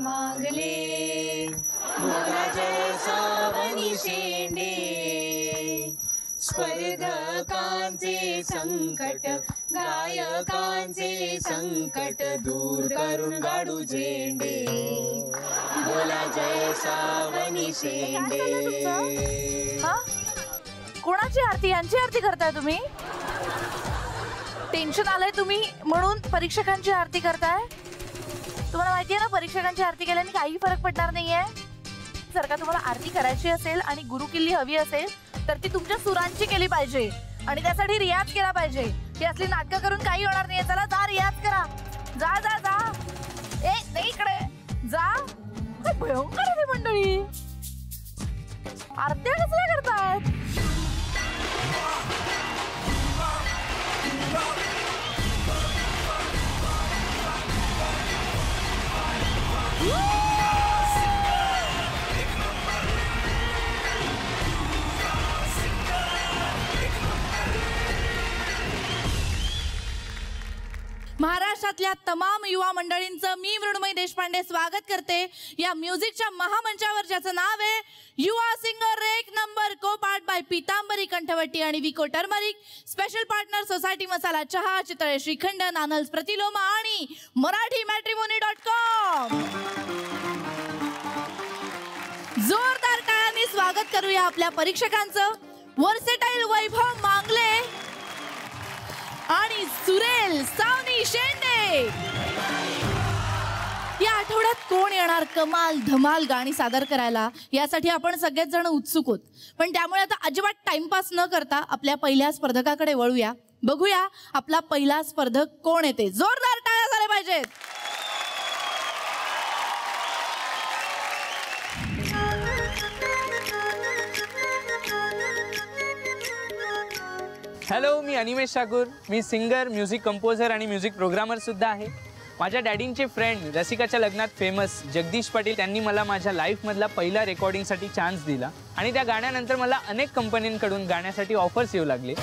मागले, बोला जय सावनी शेंडे, स्पर्धकांचे संकट गायकांचे संकट दूर करून गाडू झेंडे, बोला जय सावनी शेंडे. कोणाची आरती? यांची आरती करताय तुम्ही? टेन्शन आलंय तुम्ही म्हणून परीक्षकांची आरती करताय? तुम्हाला माहिती आहे ना परीक्षकांची आरती केल्याने काही फरक पडणार नाहीये. जर का तुम्हाला आरती करायची असेल आणि गुरुकिल्ली हवी असेल तर ती तुमच्या सुरांची केली पाहिजे आणि त्यासाठी रियाज केला पाहिजे. ही असली नाटकं करून काही होणार नाहीये. चला जा रियाज करा. जा जा जा. ए नाही इकडे जा. भयंकर आहे मंडळी. आरत्या कसल्या करतात? महाराष्ट्रातल्या तमाम युवा मंडळींचं मी मृण्मयी देशपांडे स्वागत करते या म्युझिकच्या महामंचावर, ज्याचं नाव आहे युवा सिंगर एक नंबर, को पार्ट बाय पीतांबरी कंठवटी आणि विको टर्मरिक. स्पेशल पार्टनर सोसायटी मसाला चहा, चितळे श्रीखंड, नानल्स प्रतिलोमा आणि मराठी मॅट्रिमोनी.com. जोरदार टाळ्यांनी स्वागत करूया आपल्या परीक्षकांचं. वर्सेटाईल वैभव मांगले आणि सुरेल सावनी शेंडे. या आठवड्यात कोण येणार कमाल धमाल गाणी सादर करायला, यासाठी आपण सगळेच जण उत्सुक आहोत. पण त्यामुळे आता अजिबात टाइमपास न करता आपल्या पहिल्या स्पर्धकाकडे वळूया. बघूया आपला पहिला स्पर्धक कोण येते. जोरदार टाळ्या झाल्या पाहिजेत. हॅलो, मी अनिमेश ठाकूर. मी सिंगर, म्युझिक कंपोजर आणि म्युझिक प्रोग्रामर सुद्धा आहे. माझ्या डॅडींचे फ्रेंड रसिकाच्या लग्नात फेमस जगदीश पाटील त्यांनी मला माझ्या लाईफमधला पहिला रेकॉर्डिंगसाठी चान्स दिला आणि त्या गाण्यानंतर मला अनेक कंपन्यांकडून गाण्यासाठी ऑफर्स येऊ लागले.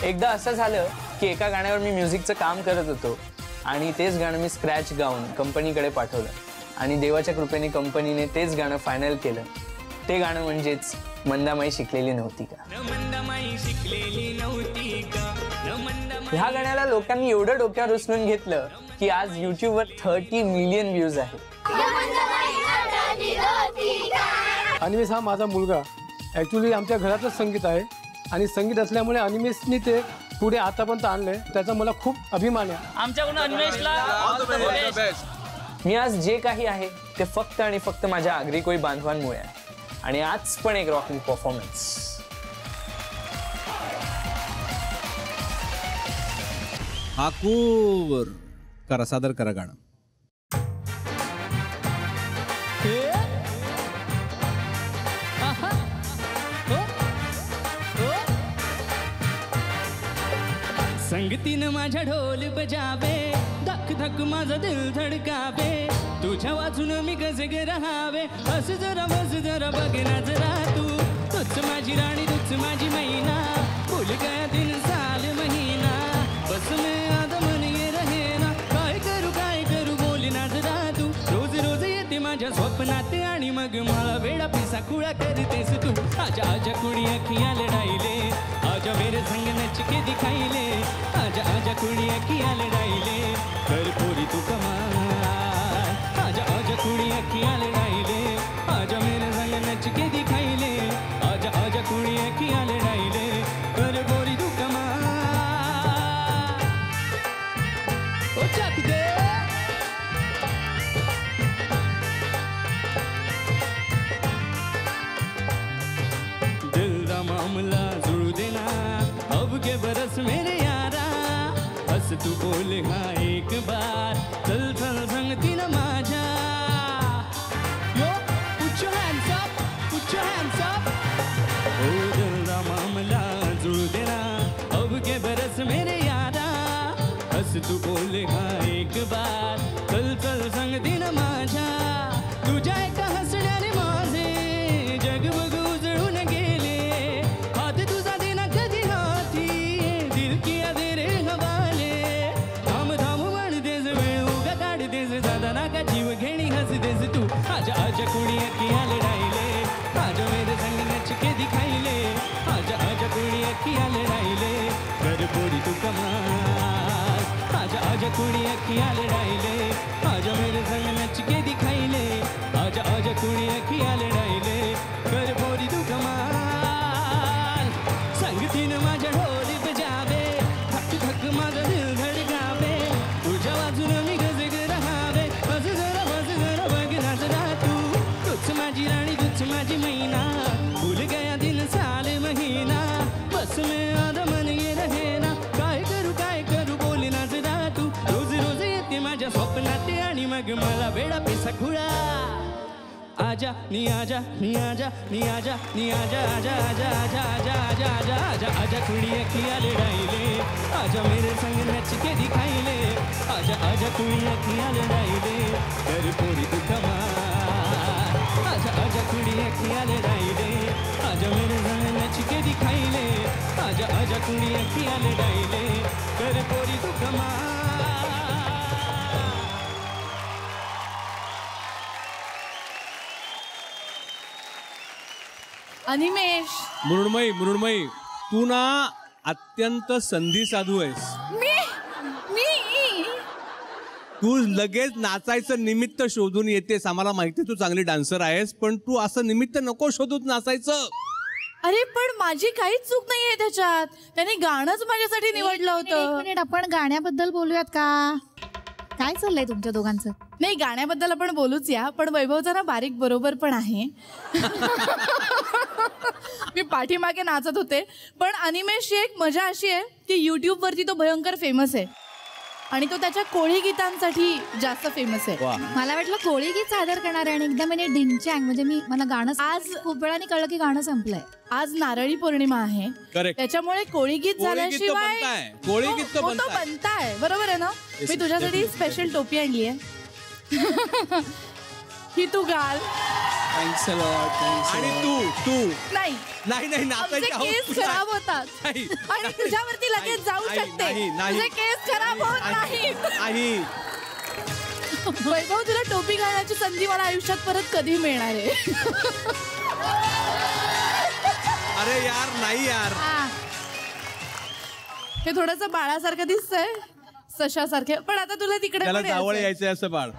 एकदा असं झालं की एका गाण्यावर मी म्युझिकचं काम करत होतो आणि तेच गाणं मी स्क्रॅच गाऊन कंपनीकडे पाठवलं आणि देवाच्या कृपेने कंपनीने तेच गाणं फायनल केलं. ते गाणं म्हणजेच मंदामाई शिकलेली नव्हती का. ह्या गाण्याला लोकांनी एवढं डोक्यावर उचलून घेतलं की आज युट्यूबवर 30 मिलियन व्ह्यूज आहेत. अनिमेश हा माझा मुलगा. ॲक्च्युली आमच्या घरातच संगीत आहे आणि संगीत असल्यामुळे अनिमेशनी ते पुढे आतापर्यंत आणलंय. त्याचा मला खूप अभिमान आहे. आमच्याकडून अनिमेशला मी आज जे काही आहे ते फक्त आणि फक्त माझ्या आगरी कोळी बांधवांमुळे आहे. आणि आज पण एक रॉकिंग परफॉर्मन्स. ठाकूर करा, सादर करा गाणं. संगतीनं माझ्या ढोल बजावे, धक धक माझं दिल धडकावे, तुझ्या वाचून मी कसे राहावे, असं जरा बस जरा बघ ना जरा तूच माझी राणी, तूच माझी मैना, बोल गया दिन साल महिना, बस मैं आधा मन ये रहे ना, काय करू बोल ना जरा तू, रोज रोज येते माझ्या स्वप्नात आणि मग मला वेडा पिसा कुळा करतेस तू. आजा आजा कुड़ी अखियां लड़ाईले, आजा मेरे संग नच के दिखाईले, आजा आजा कुड़ी अखियां लड़ाईले, कर पूरी तू कमाल, आजा आजा कुड़ी अखियां लड़ाईले, आजा मेरे संग नच के दिखाईले, आजा आजा कुड़ी अखियां लड़ाईले, कर पूरी तू कमाल. ओ चक दे दिल दा मामला जुड़ देना, अब के बरस मेरे यारा, बस तू बोल हाँ एक बार, चल चल संगती न माझा. Yo, put your hands up, put your hands up. ओ दिल दा मामला जुड़ देना, अब के बरस मेरे यारा, बस तू बोल हाँ एक बार, चल चल संगती न माझा. तुझ्या एका हसण्याने माझे जग बघ उजळून गेले, हात तुझा देना कधी हाती, दिल किया दे रे हवाले, थांब थांब म्हण कुड़ी अखियां लड़ाई ले, आजा मेरे संग नच के दिखाई ले, आजा आजा कुड़ी अखियां लड़ाई ले, कर पूरी तू कमाल, आजा आजा कुड़ी अखियां लड़ाई ले, आजा मेरे संग नच के दिखाई ले, आजा आजा कुड़ी अखियां लड़ाई ले, कर पूरी तू कमाल. संगतीनं माझ्या ढोल बजावे, धक धक माझं दिल धडकावे, तुझ्या बाजूनं मी गजग रहावे, बस जरा बघ ना जरा तू, तूच माझी राणी तूच माझी मैना, भूल गया दिन साल महीना, बस में आधा मन ये रहे ना, काय करू बोल ना जरा तू, रोज रोज येते माझ्या स्वप्नात आणि मग मला वेडा पेसा खुळा. आजा नी आजा नी आजा नी आजा नी आजा आजा आजा आजा आजा आजा आजा आजा आजा कुड़ी अखियां लड़ाई ले, आजा मेरे संग नच के दिखाई ले, आजा आजा कुड़ी अखियां लड़ाई ले, कर पूरी तू कमाल, आजा आजा कुड़ी अखियां लड़ाई ले, आजा मेरे संग नच के दिखाई ले, आजा आजा कुड़ी अखियां लड़ाई ले, कर पूरी तू कमाल. अनिमेश, मृण्मयी तू ना अत्यंत संधी साधू आहेस. मी तू लगेच नाचायचं निमित्त शोधून येतेस. आम्हाला माहिती तू चांगली डान्सर आहेस, पण तू असं निमित्त नको शोधून नाचायचं. अरे पण माझी काहीच चूक नाहीये त्याच्यात, त्याने गाणंच माझ्यासाठी निवडलं एक होतं. मिनिट, आपण गाण्याबद्दल बोलूयात का? काय चाललंय तुमच्या दोघांचं? नाही, गाण्याबद्दल आपण बोलूच या, पण वैभवचा ना बारीक बरोबर पण आहे. मी पाठीमागे नाचत होते, पण अनिमेशची एक मजा अशी आहे की YouTube वरती तो भयंकर फेमस आहे आणि तो त्याच्या कोळी गीतांसाठी जास्त फेमस आहे. मला वाटलं कोळी गीत सादर करणार आहे आणि एकदम डिंचॅंग, म्हणजे मला गाणं आज खूप वेळाने कळलं की गाणं संपलंय. आज नारळी पौर्णिमा आहे, Correct. त्याच्यामुळे कोळी गीत झाल्याशिवाय कोळी गीत तो तो बनताय. बनताय. बरोबर आहे ना? मी तुझ्यासाठी स्पेशल टोपी आणली आहे. ही तू घाल. Thanks a lot. आणि तू नाही नाही आमचे नाचायची हौस केस तुला. खराब होतात नाही. आणि तुझ्यावरती लगेच जाऊ नाही, शकते. नाही, नाही. तुझे केस खराब होत नाही. नाही. वैभव, तुला टोपी घालण्याची संधी मला आयुष्यात परत कधी मिळणार आहे? अरे यार नाही यार. हे थोडंसं बाळासारखं दिसतंय, सशासारखे, पण आता तुला तिकडे त्याला पण जावळ यायचंय. यायचंय असं बाळ.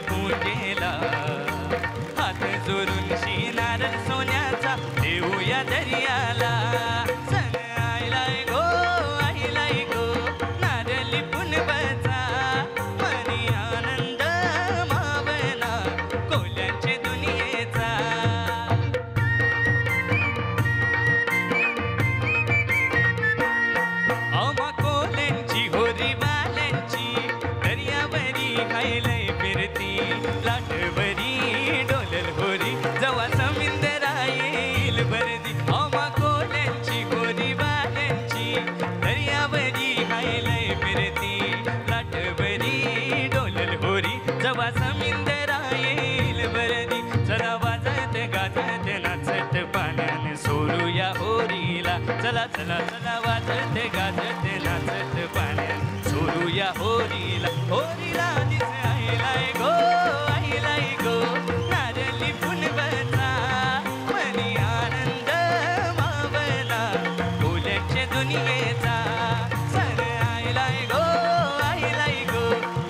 पूजेला हात जोडून शिनार सोन्याचा देऊया दर्याला. सण आयलाय गो नारली पुनवचा, मनी आनंद मावना कोल्यांचे दुनियेचा. आम्हा कोल्यांची होरी वाल्यांची दर्यावरी खायलय फिरती, लाटवरी डोलल होरी जवा समिंदरा येईल भरती. आम्हा कोल्यांची होरी वाल्यांची दर्यावरी खायलय फिरती, लाटवरी डोलल होरी जवा समिंदरा येईल भरती. चला वाजत गाजत नाचत पाण्याने सोडूया होरीला, चला चला चला वाजत गाजत नाचत पाण्याने सोडूया होरीला. होरीला दिस आईलाय गो नारली पुनवचा, मनी आनंद मावला कोल्यांच्या दुनियेचा. सण आईलाय गो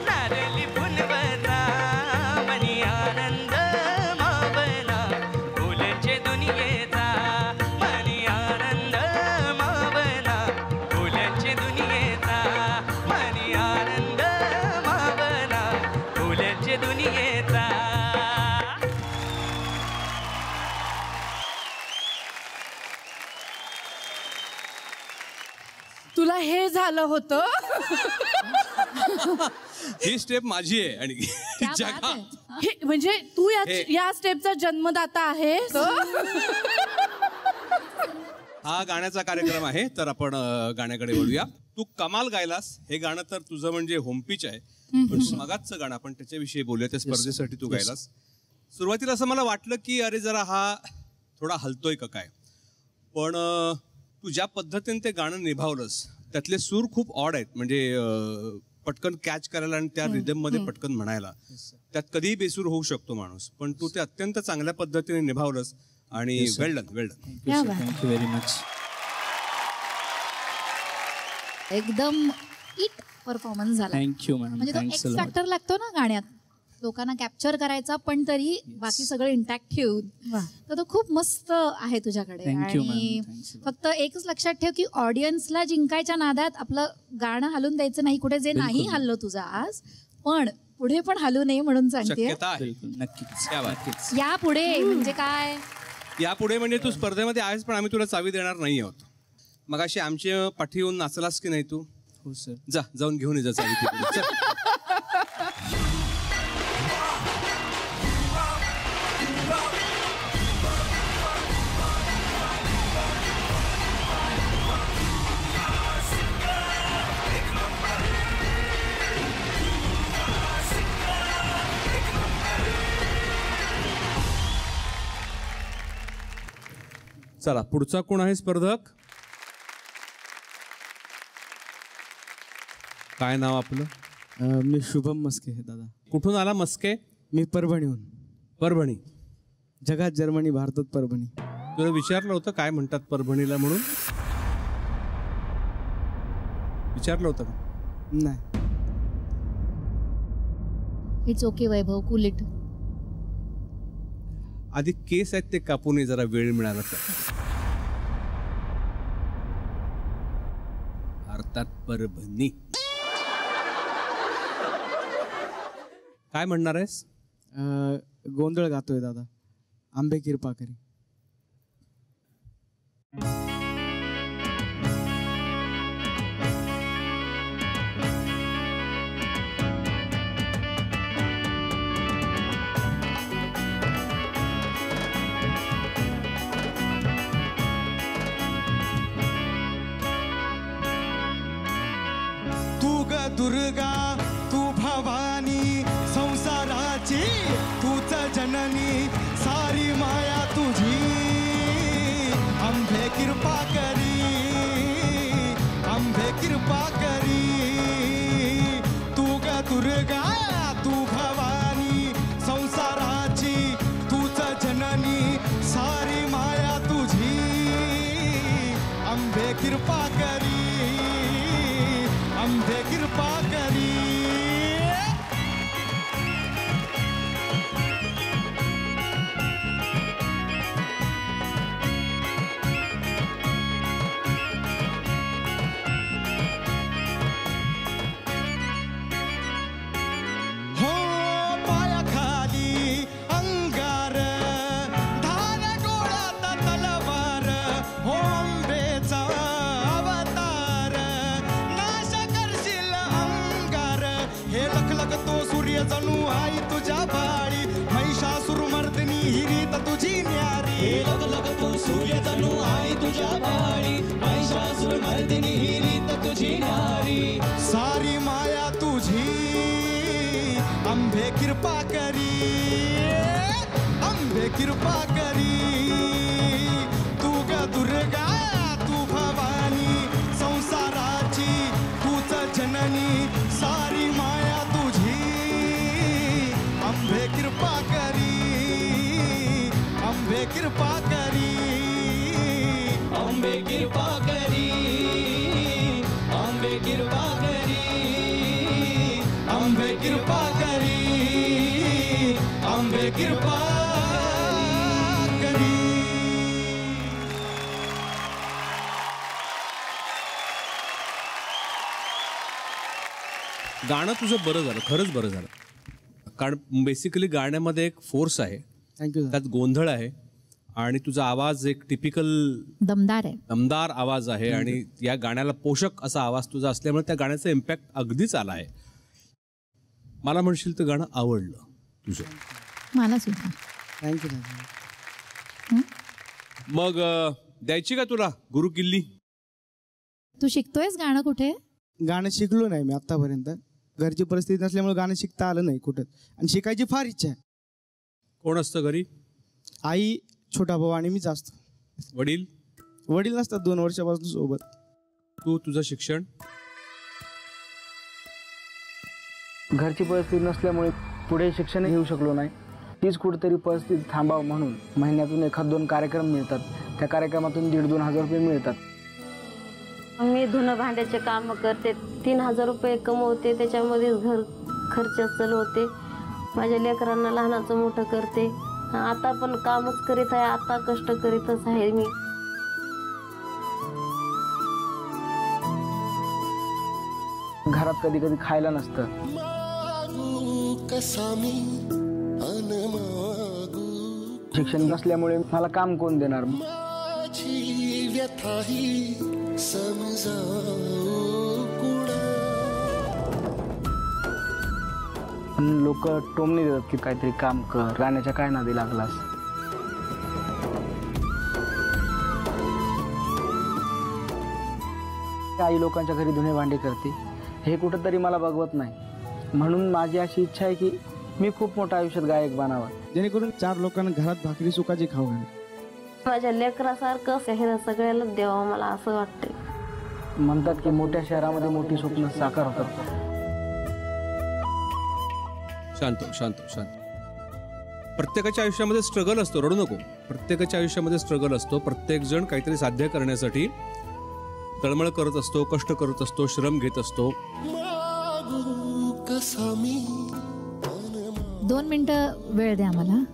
नारली पुनवचा, मनी आनंद मावला कोल्यांच्या दुनियेचा, मनी आनंद मावला कोल्यांच्या दुनियेचा, मनी आनंद तुला हे झालं होतं. ही स्टेप माझी आहे आणि क्या बात जगा आहे. हे म्हणजे तू या स्टेपचा जन्मदाता आहे. हा गाण्याचा कार्यक्रम आहे, तर आपण गाण्याकडे वळूया. तू कमाल गायलास. हे गाणं तर तुझं म्हणजे होमपिच आहे, पण मगाचचं गाणं आपण त्याच्याविषयी बोलूया. त्या स्पर्धेसाठी तू गायलास. सुरुवातीला असं मला वाटलं की अरे जरा हा थोडा हलतोय का काय, पण तू ज्या पद्धतीने ते गाणं निभावलंस त्यातले सूर खूप ऑड आहेत. म्हणजे पटकन कॅच करायला आणि त्या रिदम मध्ये पटकन म्हणायला, त्यात कधीही बेसूर होऊ शकतो माणूस, पण तू ते अत्यंत चांगल्या पद्धतीने निभावलंस आणि वेल डन, वेल डन. Thank you very much. एकदम इट परफॉर्मन्स झाला. Thank you ma'am. म्हणजे तो एक्स फॅक्टर लागतो ना गाण्यात, लोकांना कॅप्चर करायचा पण तरी बाकी सगळं इंटॅक्ट ठेवून. तर तो खूप मस्त आहे तुझ्याकडे. आणि फक्त एकच लक्षात ठेव की ऑडियन्सला जिंकायच्या नादात आपलं गाणं हलून द्यायचं नाही कुठे, जे नाही हल्लं तुझं आज, पण पुढे पण हलू नये म्हणून सांगते. शक्यता आहे. नक्कीच. या पुढे म्हणजे काय, यापुढे म्हणजे तू स्पर्धेमध्ये आहेस, पण आम्ही तुला चावी देणार नाही आहोत. मग अशी आमच्या पाठी येऊन नाचलास की नाही तू? हो सर. जाऊन घेऊन ये जा चावी तिकडे. चल. चला, पुढचा कोण आहे स्पर्धक? काय नाव आपलं? मी शुभम मस्के आहे दादा. कुठून आला मस्के? मी परभणीहून. परभणी. जगात जर्मनी, भारतात परभणी. तुला विचारलं होतं काय म्हणतात परभणीला म्हणून? विचारलं होतं का? नाही. It's okay Vaibhav, cool it. आधी केस आहेत ते कापून जरा वेळ मिळाला तर. भारतात परभणी. काय म्हणणार आहेस? गोंधळ गातोय दादा. आंबे किरपाकरी. दुर्गा तू भवानी संसाराची, तूच जननी सारी माया तुझी. आंबे कृपा करी, आंबे कृपा करी. तू ग दुर्गा तू भवानी संसाराची, तूच जननी सारी माया तुझी. आंबे कृपा करी, आंबे कृपा करी. हो पायाखाली अंगार, धार डोळ्यात तलवार. हो आंबेचा अवतार, नाश करशील अंगार. हे लखलखतो सूर्य जणू आई तुझ्या बाळी, महिषासुर मर्दिनी हिरीत तुझी न्यारी. हे लखलखतो सूर्य जणू आई तुझ्या बाळी, महिषासुर मर्दिनी हिरीत तुझी न्यारी. सारी माया तुझी, आंबे कृपा करी, आंबे कृपा करी. तू ग दुर्गा तू भवानी संसाराची, तूच जननी सारी माया तुझी. आंबे कृपा करी, आंबे कृपा करी. आंबे कृपा करी, आंबे कृपा करी. आंबे कृपा करी, आंबे कृपा करी. गाणं तुझं बरं झालं, खरंच बरं झालं. कारण बेसिकली गाण्यामध्ये एक फोर्स आहे, थँक्यू. त्यात गोंधळ आहे आणि तुझा आवाज एक टिपिकल दमदार आवाज आहे आणि या गाण्याला पोषक असा आवाज तुझा असल्यामुळे त्या गाण्याचा इम्पॅक्ट अगदीच आला आहे. मला म्हणशील तर गाणं आवडलं तुझं. मला सुद्धा. थँक्यू. मग द्यायची का तुला गुरु किल्ली? तू शिकतोयस गाणं कुठे? गाणं शिकलो नाही मी आतापर्यंत. घरची परिस्थिती नसल्यामुळे गाणं शिकता आलं नाही कुठं, आणि शिकायची फार इच्छा आहे. कोण असतं घरी? आई, छोटा भाऊ आणि मीच असतो. वडील? वडील नसतात 2 वर्षापासून सोबत. तुझं शिक्षण? घरची परिस्थिती नसल्यामुळे पुढे शिक्षण घेऊ शकलो नाही. तीच कुठेतरी परिस्थिती थांबावं म्हणून महिन्यातून 1-2 कार्यक्रम मिळतात. त्या कार्यक्रमातून 1,500-2,000 रुपये मिळतात. मी धुणं भांड्याचे काम करते, 3,000 रुपये कमवते. त्याच्यामध्येच घर खर्च चालवते. माझ्या लेकरांना लहानाचं मोठं करते. आता पण कामच करीत आहे, आता कष्ट करीतच आहे मी. घरात कधी कधी खायला नसतं. शिक्षण नसल्यामुळे मला काम कोण देणार? लोक टोमणे देतात की काहीतरी काम कर, गाण्याच्या काय नादी लागलास. आई लोकांच्या घरी धुणे भांडी करते, हे कुठंतरी मला बघवत नाही. म्हणून माझी अशी इच्छा आहे की मी खूप मोठ्या आयुष्यात गायक बनावा, जेणेकरून 4 लोकांना घरात भाकरी सुखाची खाऊ घाल. माझ्या लेकरासारखं हे सगळ्याला द्यावं मला असं वाटतंय. म्हणतात की मोठ्या शहरामध्ये मोठी स्वप्न साकार होतात. शांत. प्रत्येकाच्या आयुष्यामध्ये स्ट्रगल असतो, रडू नको. प्रत्येकाच्या आयुष्यामध्ये स्ट्रगल असतो. प्रत्येक जण काहीतरी साध्य करण्यासाठी तळमळ करत असतो, कष्ट करत असतो, श्रम घेत असतो. 2 मिनिटं वेळ द्या मला.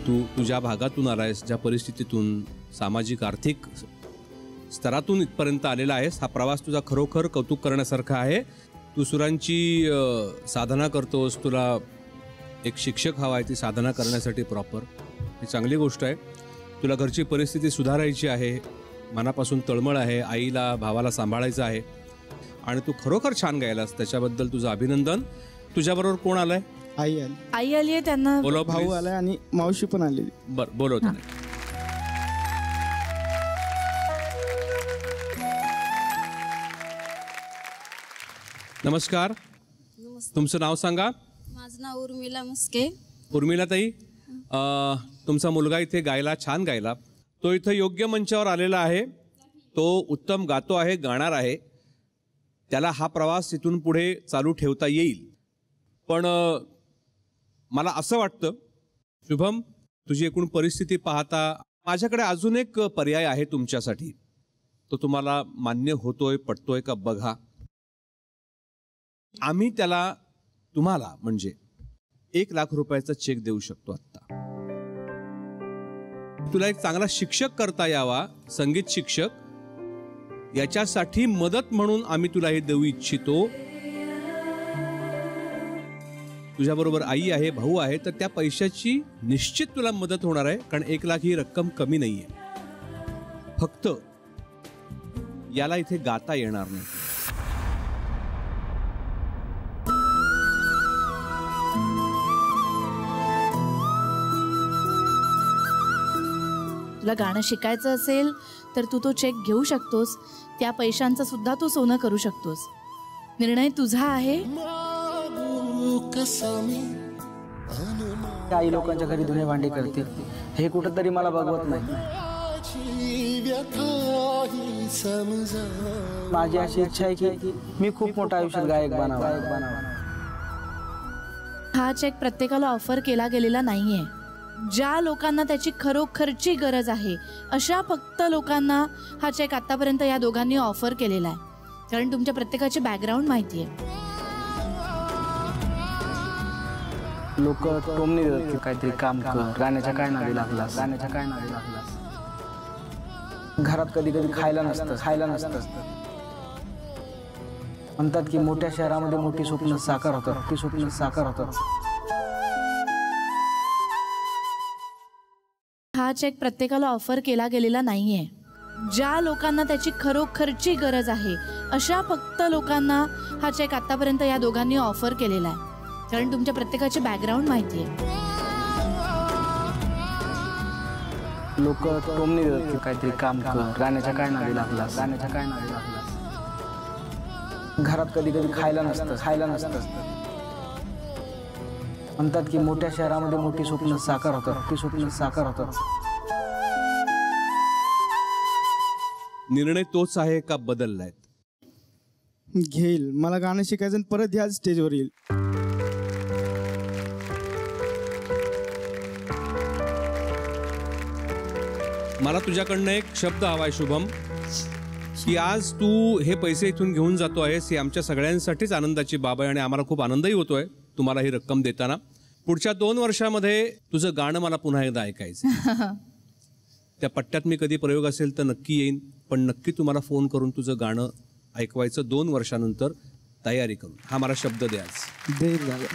तू ज्या भागातून आलायस, ज्या परिस्थितीतून, सामाजिक आर्थिक स्तरातून इथपर्यंत आलेला आहेस, हा प्रवास तुझा खरोखर कौतुक करण्यासारखा आहे. तू सुरांची साधना करतोस, तुला एक शिक्षक हवा आहे ती साधना करण्यासाठी प्रॉपर. ही चांगली गोष्ट आहे. तुला घरची परिस्थिती सुधारायची आहे, मनापासून तळमळ आहे, आईला भावाला सांभाळायचं आहे आणि तू खरोखर छान गायलास, त्याच्याबद्दल तुझं अभिनंदन. तुझ्याबरोबर कोण आलाय? आई आली. आई आली आहे, त्यांना बोलव. भाऊ आलाय आणि मावशी पण आलेली. बरं, बोलवतो. नमस्कार. तुमचं नाव सांगा. माझं नाव उर्मिला मस्के. उर्मिला ताई, तुमचा मुलगा इथे गायला, छान गायला. तो इथं योग्य मंचावर आलेला आहे. तो उत्तम गातो आहे, गाणार आहे. त्याला हा प्रवास इथून पुढे चालू ठेवता येईल. पण मला असं वाटतं, शुभम, तुझी एकूण परिस्थिती पाहता माझ्याकडे अजून एक पर्याय आहे तुमच्यासाठी. तो तुम्हाला मान्य होतोय, पटतोय का बघा. आम्ही तुम्हाला म्हणजे 1,00,000 रुपयाचा चेक देऊ शकतो आत्ता. तुला एक चांगला शिक्षक करता यावा, संगीत शिक्षक, याच्यासाठी मदत म्हणून आम्ही तुला हे देऊ इच्छितो. तुझ्याबरोबर आई आहे, भाऊ आहे, तर त्या पैशाची निश्चित तुला मदत होणार आहे. कारण 1,00,000 ही रक्कम कमी नाहीये. फक्त याला इथे गाता येणार नाही. तुला गाणं शिकायचं असेल तर तू तो चेक घेऊ शकतोस. त्या पैशांचं सुद्धा तू सोनं करू शकतोस. निर्णय तुझा आहे. आई लोकांच्या घरी धुणे भांडी करते, हे कुठंतरी मला बघवत नाही. माझी अशी इच्छा आहे की मी खूप मोठ्या आयुष्यात गायक बनावा. हा चेक प्रत्येकाला ऑफर केला गेलेला नाहीये. ज्या लोकांना त्याची खरोखरची गरज आहे अशा फक्त लोकांना हा चेक आतापर्यंत या दोघांनी ऑफर केलेला आहे. कारण तुमच्या प्रत्येकाची बॅकग्राऊंड माहिती आहे. लोक टोमणे देतात की काहीतरी काम कर, गाण्याच्या काय नादी लागलास. घरात कधी कधी खायला नसतं. म्हणतात की मोठ्या शहरामध्ये मोठी स्वप्न साकार होतात. हा चेक प्रत्येकाला ऑफर केला गेलेला नाहीये. ज्या लोकांना त्याची खरोखरची गरज आहे अशा फक्त लोकांना हा चेक आतापर्यंत या दोघांनी ऑफर केलेला आहे. कारण तुमच्या प्रत्येकाचे बॅकग्राऊंड माहिती आहे. लोक टोमणी देतात की काहीतरी काम कर, गाण्याच्या काय नादी लागलास. घरात कधी कधी खायला नसतं. म्हणतात की मोठ्या शहरामध्ये मोठी स्वप्न साकार होतात. निर्णय तोच आहे का बदललाय? घेईल. मला गाणं शिकायचं आणि परत ह्याच स्टेजवर येईल. मला तुझ्याकडनं एक शब्द हवाय शुभम, की आज तू हे पैसे इथून घेऊन जातो आहेस, ही आमच्या सगळ्यांसाठीच आनंदाची बाब आहे आणि आम्हाला खूप आनंदही होतोय तुम्हाला ही रक्कम देताना. पुढच्या 2 वर्षामध्ये तुझं गाणं मला पुन्हा एकदा ऐकायचं. त्या पट्ट्यात मी कधी प्रयोग असेल तर नक्की येईन, पण नक्की तुम्हाला फोन करून तुझं गाणं ऐकवायचं 2 वर्षानंतर तयारी करून. हा मला शब्द द्याच. देईल दादा.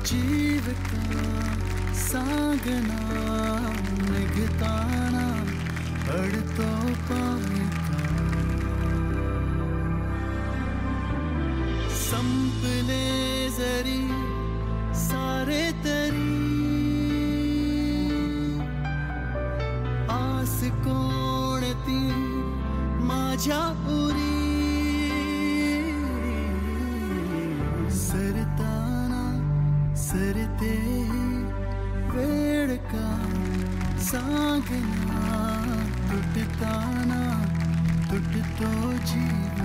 जीव का सागना निघताना पडतो पाय का. संपले जरी सारे तरी आस कोणती माझ्या उरी. सरते वेळ का सांगना तुटताना तुटतो जीव.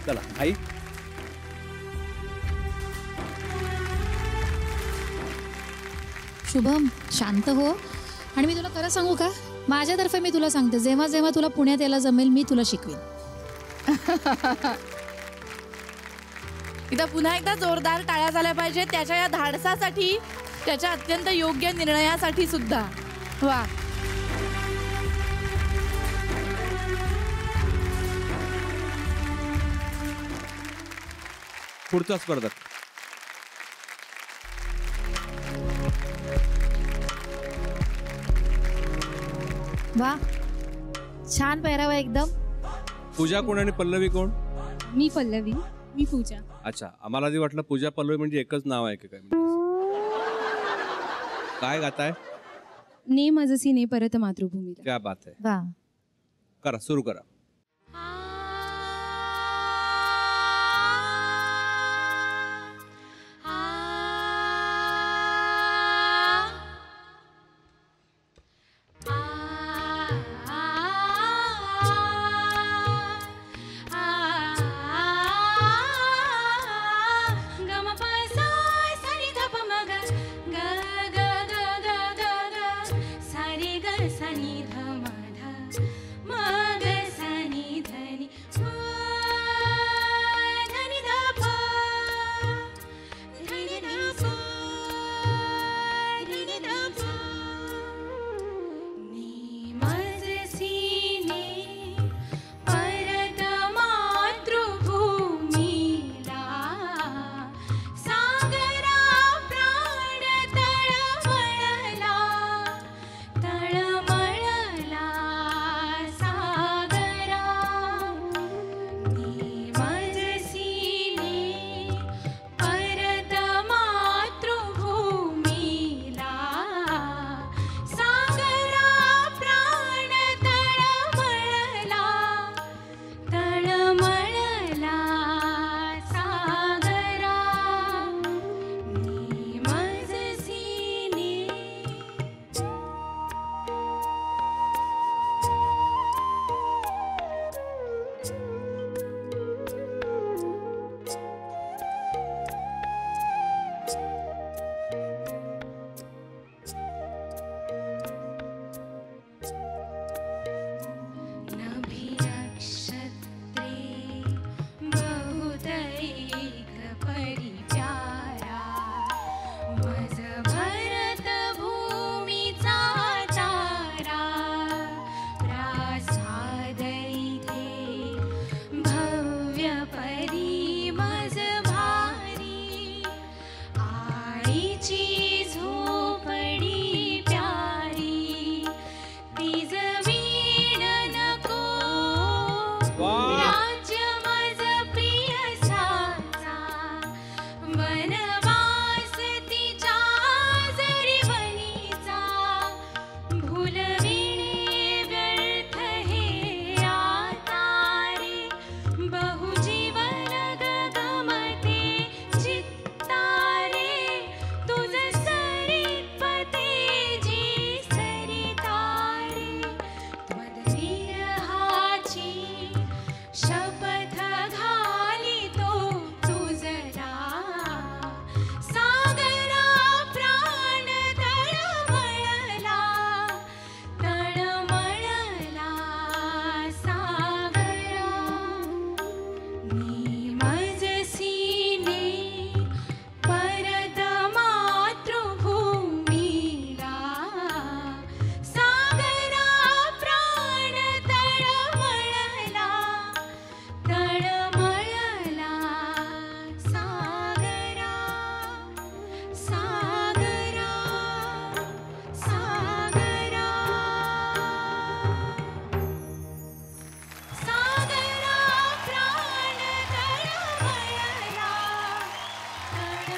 चला आई. शुभम शांत हो. आणि मी तुला खरं सांगू का, माझ्यातर्फे मी तुला सांगते, जेव्हा जेव्हा तुला पुण्यात यायला जमेल मी तुला शिकवेन. इथं पुन्हा एकदा जोरदार टाळ्या झाल्या पाहिजे त्याच्या या धाडसासाठी, त्याच्या अत्यंत योग्य निर्णयासाठी सुद्धा. वा. पुढचा स्पर्धक. वा, छान पेहरावा एकदम. पूजा कोण आणि पल्लवी कोण? मी पल्लवी. मी पूजा. अच्छा, आम्हाला आधी वाटलं पूजा पल्लवी म्हणजे एकच नाव आहे की काय. काय गाताय? ने माझसी ने परत मातृभूमीला. क्या बात आहे. वा. करा, सुरू करा.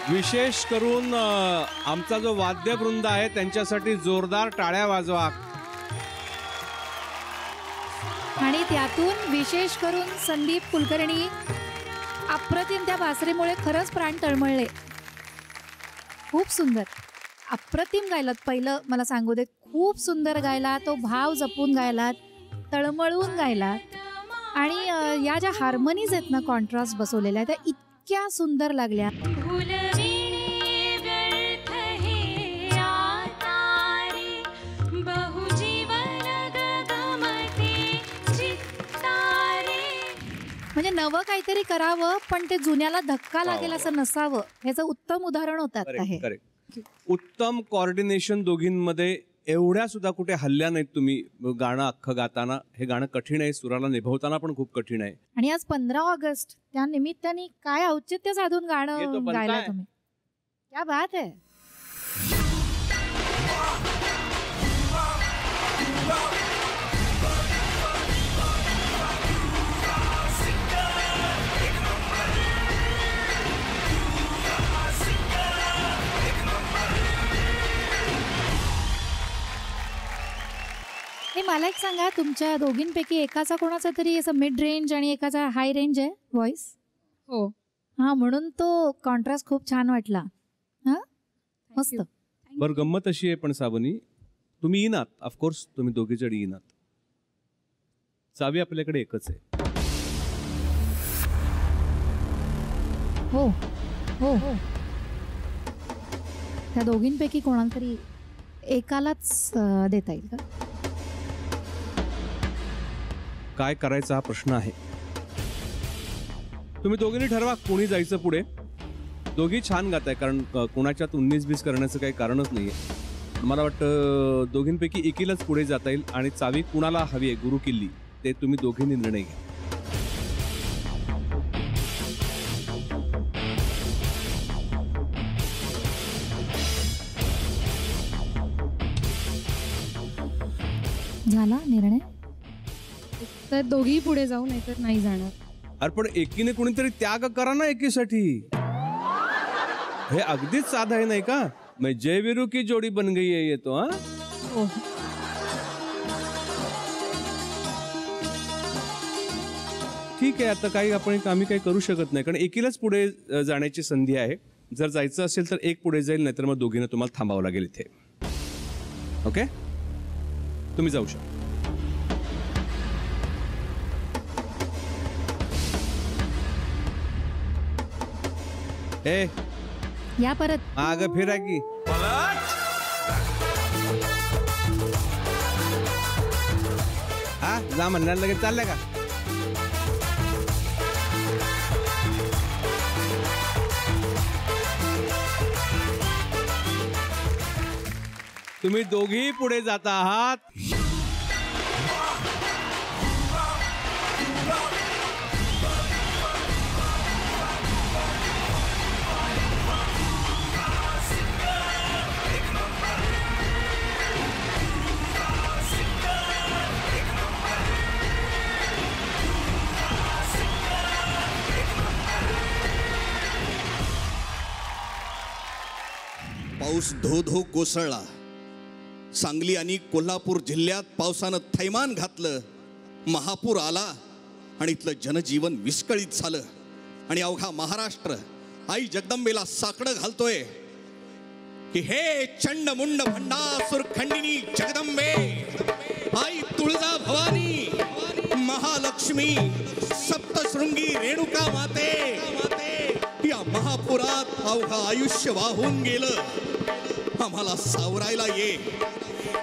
विशेष करून आमचा जो वाद्यवृंद आहे त्यांच्यासाठी जोरदार टाळ्या वाजवा. आणि त्यातून विशेष करून संदीप कुलकर्णी अप्रतिम त्या बासरीमुळे खरंच प्राण तळमळले. खूप सुंदर, अप्रतिम गायलात. पहिलं मला सांगू दे, खूप सुंदर गायला, तो भाव जपून गायलात, तळमळून गायलात. आणि या ज्या हार्मनीज आहेत ना, कॉन्ट्रास्ट बसवलेल्या त्या इतक्या सुंदर लागल्या. म्हणजे नवं काहीतरी करावं पण ते जुन्याला धक्का लागेल असं नसावं, ह्याचं उत्तम उदाहरण होतात आहे. उत्तम कोऑर्डिनेशन दोघींमध्ये. एवढ्या सुद्धा कुठे हल्ल्या नाहीत तुम्ही गाणं अख्खं गाताना. हे गाणं कठीण आहे, सुराला निभवताना पण खूप कठीण आहे. आणि आज 15 ऑगस्ट त्या निमित्ताने काय औचित्य साधून गाणं गायला तुम्ही. क्या बात आहे. मला एक सांगा, तुमच्या दोघींपैकी एकाचा कोणाचा तरी असं मिड रेंज आणि एकाचा हाय रेंज आहे व्हॉइस? हो. हा, म्हणून तो कॉन्ट्रास्ट खूप छान वाटला. हा, मस्त. बरं, गंमत अशी आहे पण सावनी, तुम्ही येणार, ऑफकोर्स तुम्ही दोघे जण येणार. चावी आपल्याकडे एकच आहे. हो हो हो. त्या दोघींपैकी कोणाला तरी एकालाच देता येईल का? काय करायचा हा प्रश्न आहे. तुम्ही दोघींनी ठरवा कोणी जायचं पुढे. दोघी छान गाताय, कारण कोणाच्यात 19-20 करण्याचं काही कारणच नाहीये. मला वाटतं दोघींपैकी एकीलाच पुढे जाता येईल. आणि चावी कुणाला हवी आहे गुरु किल्ली ते तुम्ही दोघींनी निर्णय घ्या. झाला निर्णय? तर दोघी पुढे जाऊ, नाहीतर नाही जाणार. अरे पण एकीने कोणीतरी त्याग करा ना एकीसाठी. हे अगदीच साधा आहे नाही का? मैं जयवीरू की जोडी बन गई है ये तो. हा, ठीक आहे. आता काही आम्ही काही करू शकत नाही, कारण एकीलाच पुढे जाण्याची संधी आहे. जर जायचं असेल तर एक पुढे जाईल, नाहीतर मग दोघींना तुम्हाला थांबावं लागेल इथे. ओके, तुम्ही जाऊ शकता. ए, या परत. आग फिरा की. हा, जा म्हणणार लगेच चाललंय का? तुम्ही दोघी पुढे जाता आहात. पाऊस धो धो कोसळला. सांगली आणि कोल्हापूर जिल्ह्यात पावसानं थैमान घातलं. महापूर आला आणि इथलं जनजीवन विस्कळीत झालं. आणि अवघा महाराष्ट्र आई जगदंबेला साकडं घालतोय की हे चंड मुंड भंडासुर खंडिनी जगदंबे, आई तुळजा भवानी, महालक्ष्मी, सप्तशृंगी रेणुका माते, या महापुरात अवघा आयुष्य वाहून गेलं. आम्हाला सावरायला ये.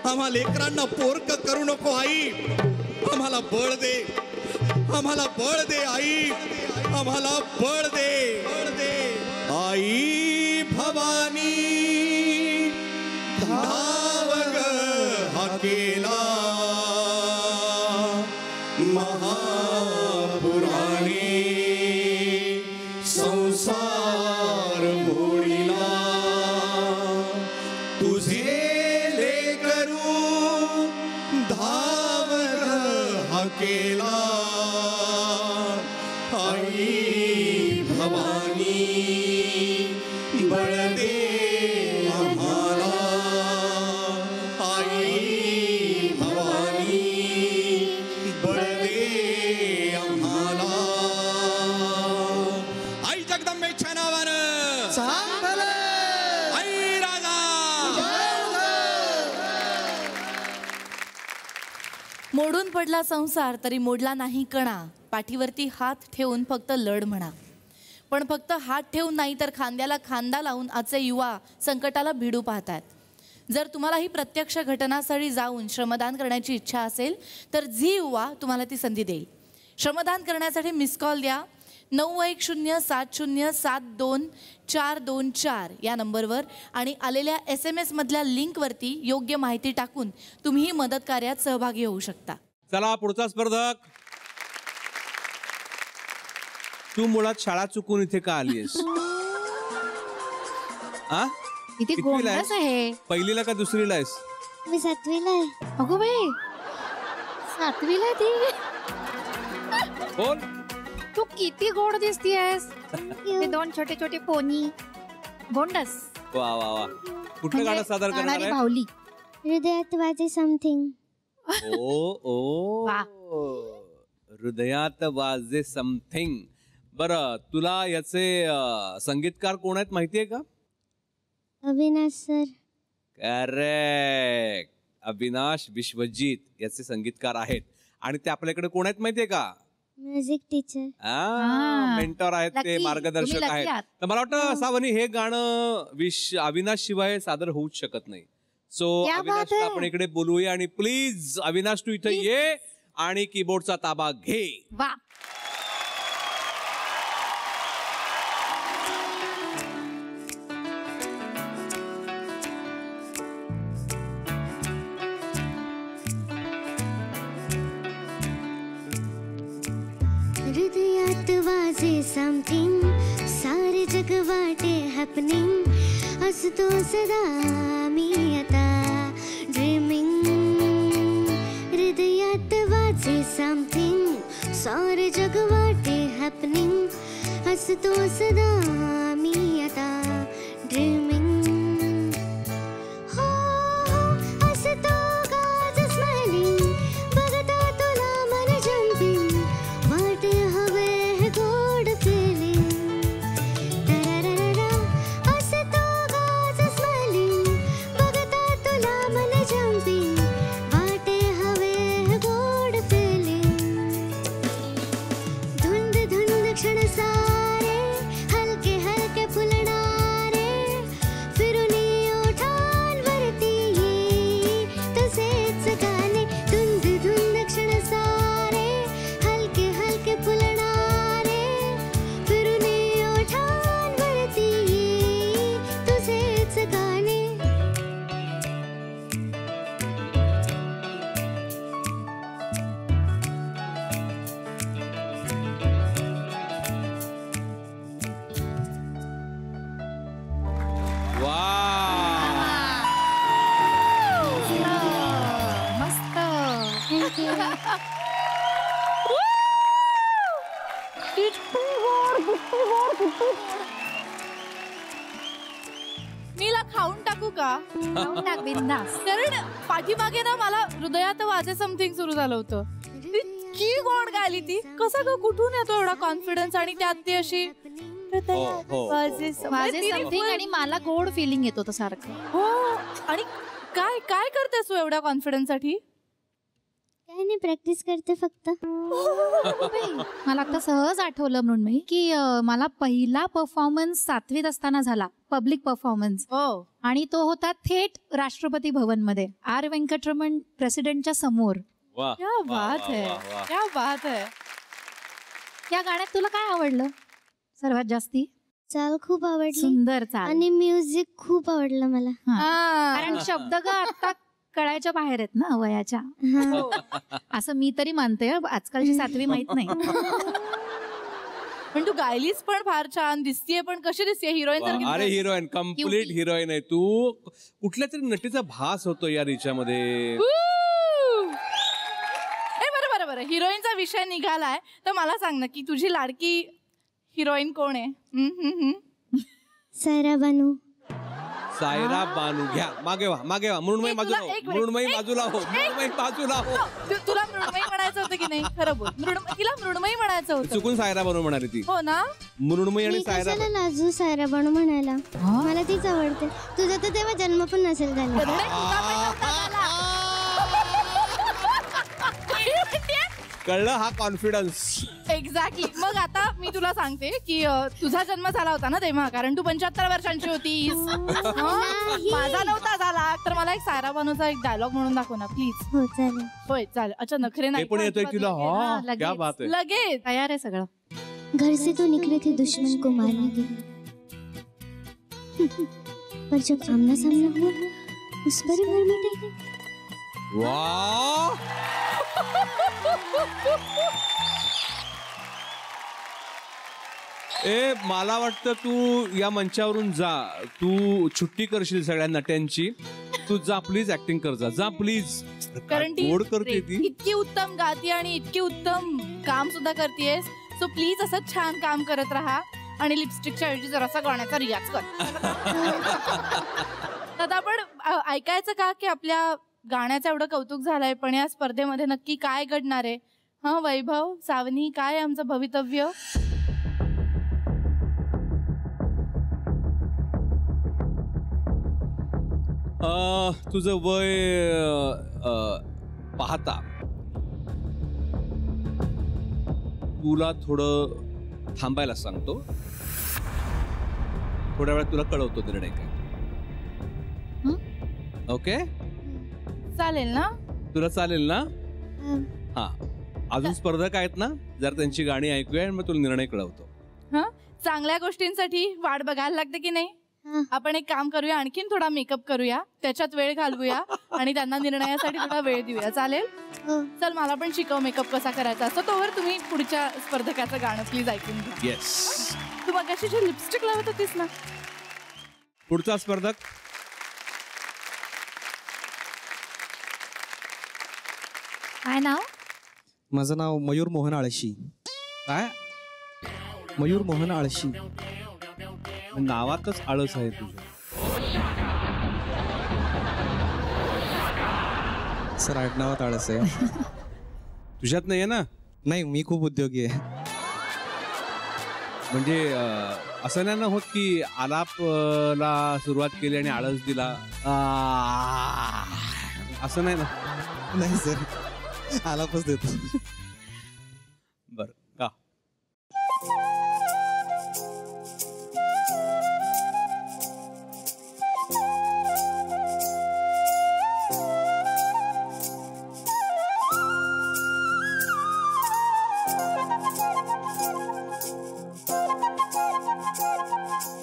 आम्हा लेकरांना पोरक करू नको आई. आम्हाला बळ दे, आम्हाला बळ दे आई, आम्हाला बळ दे. आई भवानी धावग हाकेला महापुराणी संसार मोडीला. तुझे लेकरू धावग हाकेला आई भवानी मोडून पडला संसार तरी मोडला नाही कणा, पाठीवरती हात ठेवून फक्त लढ म्हणा. पण फक्त हात ठेवून नाही तर खांद्याला खांदा लावून आजचे युवा संकटाला भिडू पाहतात. जर तुम्हाला ही प्रत्यक्ष घटनास्थळी जाऊन श्रमदान करण्याची इच्छा असेल तर झी युवा तुम्हाला ती संधी देईल. श्रमदान करण्यासाठी मिस कॉल द्या 9107072424 या नंबरवर आणि आलेल्या SMS मधल्या लिंकवरती योग्य माहिती टाकून तुम्ही मदत कार्यात सहभागी होऊ शकता. चला पुढचा स्पर्धक. तू मुळात शाळा चुकून इथे का आलीयस? किती गोंडस आहे. पहिलीला का दुसरीला आहेस? मी 7वीला आहे. अगो बाई 7वीला ती. बोल. तू किती गोड दिसतीयस. हे 2 छोटे छोटे पोनी गोंडस. वा वा वा. कुठलं गाणं सादर करणार आहे? भावली. हृदयात वाजे समथिंग. ओ हृदयात वाजे समथिंग. बरं, तुला याचे संगीतकार कोण आहेत माहितीये का? अविनाश सर. करेक्ट. अविनाश विश्वजीत याचे संगीतकार आहेत. आणि ते आपल्याकडे कोण आहेत माहितीये का? Music teacher. मेंटॉर आहेत ते, मार्गदर्शक आहेत. तर मला वाटतं सावनी हे गाणं अविनाश शिवाय सादर होऊच शकत नाही. सो अविनाशला आपण इकडे बोलूया आणि प्लीज अविनाश तू इथे ये आणि कीबोर्डचा ताबा घे. वा. हृदयात वाजे समथिंग, सारे जग वाटे हॅपनिंग, असतो सदा मी आता ड्रीमिंग. हृदयात वाजे समथिंग, सारे जग वाटे हॅपनिंग, असतो सदा मी आता ड्रीमिंग. हो असतो गाज स्माइलिंग, बघता तुला मन जंपिंग, वाटे हवे हे गोड फिलिंग. असतो गाज स्माइलिंग, बघता तुला मन जंपिंग, वाटे हवे हे गोड फिलिंग. धुंद धुंद क्षण सारे हलके हलके फुलणारे, फिरून ओठांवरती ये तसेच गाणे. धुंद धुंद क्षण सारे हलके हलके फुलणारे, फिरून ओठांवरती ये तुझेच गाणे. मस्त. मीला खाऊन टाकू का? खाऊन टाक बिंदास. कारण पाठीमागे ना मला हृदयात वाजे समथिंग सुरू झालं होतं. इतकी गोड गायली ती. कसं ग कुठून येतो एवढा कॉन्फिडन्स आणि त्यात ती अशी वाजे समथिंग आणि मला गोड फिलिंग येत होतं सारखं. हो. आणि काय काय करतेस तू एवढ्या कॉन्फिडन्स साठी? काही नाही, प्रॅक्टिस करते फक्त. मला आता सहज आठवलं म्हणून मी की मला पहिला परफॉर्मन्स 7वीत असताना झाला, पब्लिक परफॉर्मन्स. आणि तो होता थेट राष्ट्रपती भवन मध्ये आर व्यंकटरमण प्रेसिडेंटच्या समोर. क्या बात है, क्या बात है. या गाण्यात तुला काय आवडलं सर्वात जास्ती? चाल खूप आवडली. सुंदर चाल. आणि म्युझिक खूप आवडलं मला. कारण शब्द ग आता कळायच्या बाहेर आहेत ना वयाच्या. असं मी तरी मानते. आजकालची 7वी माहित नाही. पण तू गायलीस पण फार छान दिसतीये. पण कशी दिसतीये हिरोईन सारखी? अरे हिरोईन, कम्प्लीट हिरोईन आहे तू. कुठल्या तरी नटीचा भास होतो या रिचामध्ये. बरं हिरोईनचा विषय निघालाय तर मला सांग ना की तुझी लाडकी हिरोईन कोण आहे? सायरा बानू. सायरा बानू. घ्या मागे वा मृण्मयी बाजूला हो. मृण्मयी बाजूला हो. तुला मृण्मयी म्हणायचं होतं की नाही? खरं बोल. तिला मृण्मयी म्हणायचं होतं. चुकून सायरा बानू म्हणाली ती. हो ना. मृण्मयी आणि सायरा. कशाला लाजू सायरा बानू म्हणायला? मला तीच आवडते. तुझा तर तेव्हा जन्म पण नसेल झाला. कळलं हा कॉन्फिडन्स. एक्झॅक्टली. मग आता मी तुला सांगते की तुझा जन्म झाला होता ना तेव्हा, कारण तू 75 वर्षांची होतीस. माझा नव्हता झाला. तर मला एक सायरा बानूचा एक डायलॉग म्हणून दाखव ना प्लीज. हो चालेल. होय चालेल. अच्छा नखरे नाही पण येतोय तुला. हा क्या बात आहे. लगेच तयार आहे सगळं. घर से तो निकले थे दुश्मन को मारने के लिए, पर जब आमना सामना हुआ उस पर ही मर मिटे. वाह. ए मला वाटतं तू या मंचावरून जा, तू छुट्टी करशील सगळ्या नट्यांची. तू जा प्लीज, ऍक्टिंग कर जा प्लीज. कारण ती गोड करते ती. इतकी उत्तम गाती आणि इतकी उत्तम काम सुद्धा करतेस. सो प्लीज असं छान काम करत राहा आणि लिपस्टिकच्या ऐवजी जरासा गाण्याचा रियाज कर. आता आपण ऐकायचं का की आपल्या गाण्याचं एवढं कौतुक झालंय, पण या स्पर्धेमध्ये नक्की काय घडणार आहे? हा वैभव, सावनी, काय आमचं भवितव्य? तुझं वय पाहता तुला थोडं थांबायला सांगतो. थोड्या वेळात तुला कळवतो निर्णय काय. ओके चालेल ना? तुला चालेल ना? हा. अजून स्पर्धक आहेत ना, जर त्यांची गाणी ऐकूया आणि मग तुला निर्णय कळवतो. हा, चांगल्या गोष्टींसाठी वाट बघायला लागते की नाही? आपण एक काम करूया, आणखीन थोडा मेकअप करूया, त्याच्यात वेळ घालवूया आणि त्यांना निर्णयासाठी थोडा वेळ देऊया. चालेल? चल मला पण शिकव मेकअप कसा करायचा असतो. तोवर तुम्ही पुढच्या स्पर्धकाचं गाणं प्लीज ऐकून घ्या. येस. तू मगाशी जे लिपस्टिक लावत होतीस ना. पुढचा स्पर्धक. काय नाव? माझं नाव मयूर मोहन आळशी. काय? मयूर मोहन आळशी. नावातच आळस आहे तुझं. सर आडनावात आळस आहे. तुझ्यात नाहीये ना? नाही, मी खूप उद्योगी आहे. म्हणजे असं नाही ना होत की आलापला सुरुवात केली आणि आळस दिला, असं नाही ना? नाही सर, आलापच देतो. बर का?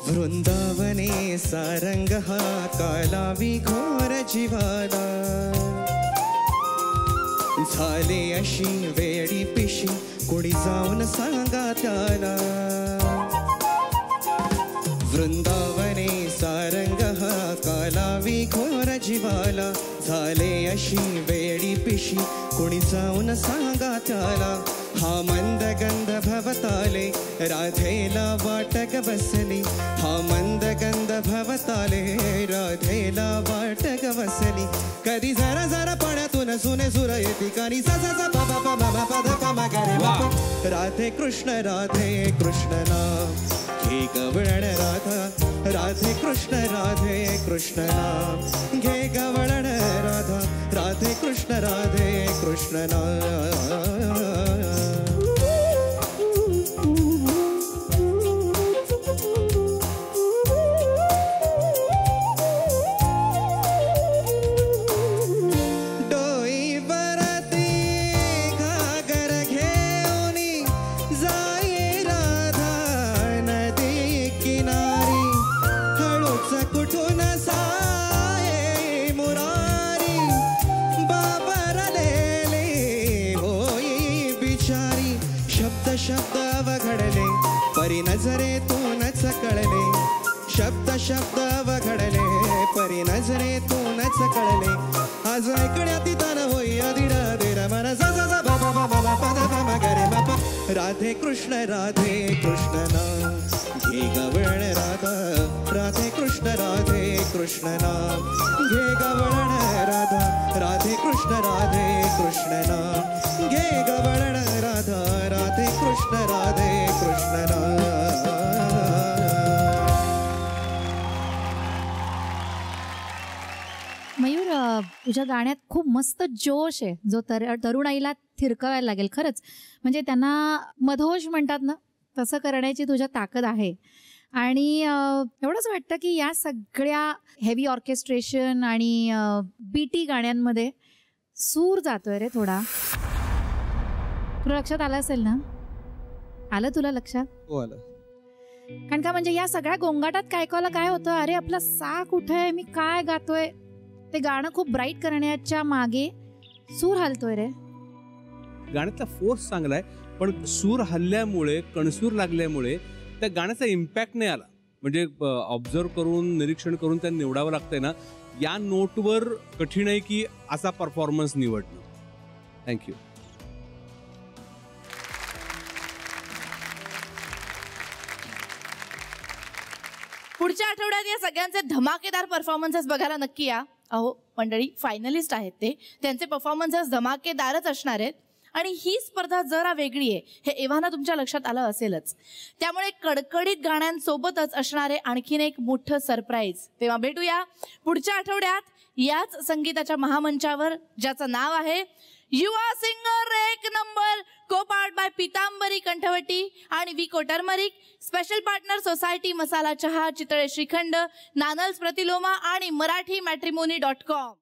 वृंदावने सारंग हा कालावी घोर जीवाला, झाले अशी वेडी पिशी कोणी जाऊन सांगा त्याला. वृंदावने सारंग हा कालावी घोर जीवाला, झाले अशी वेडी पिशी कोणी जाऊन सांगा त्याला. हा मंद गंध भवताले राधेला वाटक बसली, हा मंद गंध भवताले राधेला वाटक बसली. कधी जरा जरा पाण्यातून सुने सुर येते कानी सा सा सा पा पा पा मा पा पा मा गा रे मा. राधे कृष्ण नाम घे गवळण राधा, राधे कृष्ण नाम घे गवळण राधा, राधे कृष्ण नाम. शब्द अवघडले परी नजरेतूनच कळले, शब्द अवघडले परी नजरेतूनच कळले. आज ऐकण्यात तान होई अधिरा देरा मन सा सा सा बाबा बाबा बाबा बाबा गरे बाबा. राधे कृष्ण नाम घे गवळण राधा, राधे कृष्ण नाम घे गवळण राधा, राधे कृष्ण नाम घे गवळण राधा, राधे कृष्ण नाम. मयूर, तुझ्या गाण्यात खूप मस्त जोश आहे जो तरुणाईला थिरकवायला लागेल खरंच. म्हणजे त्यांना मधोश म्हणतात ना, तसं करण्याची तुझ्या ताकद आहे. आणि एवढंच वाटतं की या सगळ्या हेवी ऑर्केस्ट्रेशन आणि बीटी गाण्यांमध्ये सूर जातोय रे थोडा. तुला लक्षात आलं असेल ना? आलं तुला लक्षात? हो आलं. कारण का म्हणजे या सगळ्या गोंगाटात काय होतं, अरे आपला सा कुठे आहे, मी काय गातोय. ते गाणं खूप ब्राईट करण्याच्या मागे सूर हलतोय रे. गाण्यातला फोर्स चांगला आहे, पण सूर हल्ल्यामुळे, कणसूर लागल्यामुळे त्या गाण्याचा इम्पॅक्ट नाही आला. म्हणजे ऑब्झर्व करून, निरीक्षण करून त्या निवडावं लागतंय ना, या नोटवर कठीण आहे की असा परफॉर्मन्स निवडणं. थँक्यू. पुढच्या आठवड्यात या सगळ्यांचे धमाकेदार परफॉर्मन्सेस बघायला नक्की या. अहो मंडळी, फायनलिस्ट आहेत ते, त्यांचे परफॉर्मन्सेस धमाकेदारच असणार आहेत. आणि ही स्पर्धा जरा वेगळी आहे हे एव्हाना तुमच्या लक्षात आलं असेलच. त्यामुळे कडकडीत गाण्यांसोबतच असणारे आणखीन एक मोठं सरप्राईज. तेव्हा भेटूया पुढच्या आठवड्यात याच संगीताच्या महामंचावर, ज्याचं नाव आहे युवा सिंगर 1 नंबर, को पार्ट बाय पीतांबरी कंठवटी आणि विको टर्मरिक. स्पेशल पार्टनर सोसायटी मसाला चहा, चितळे श्रीखंड, नानल्स प्रतिलोमा आणि मराठी मॅट्रिमोनी.com.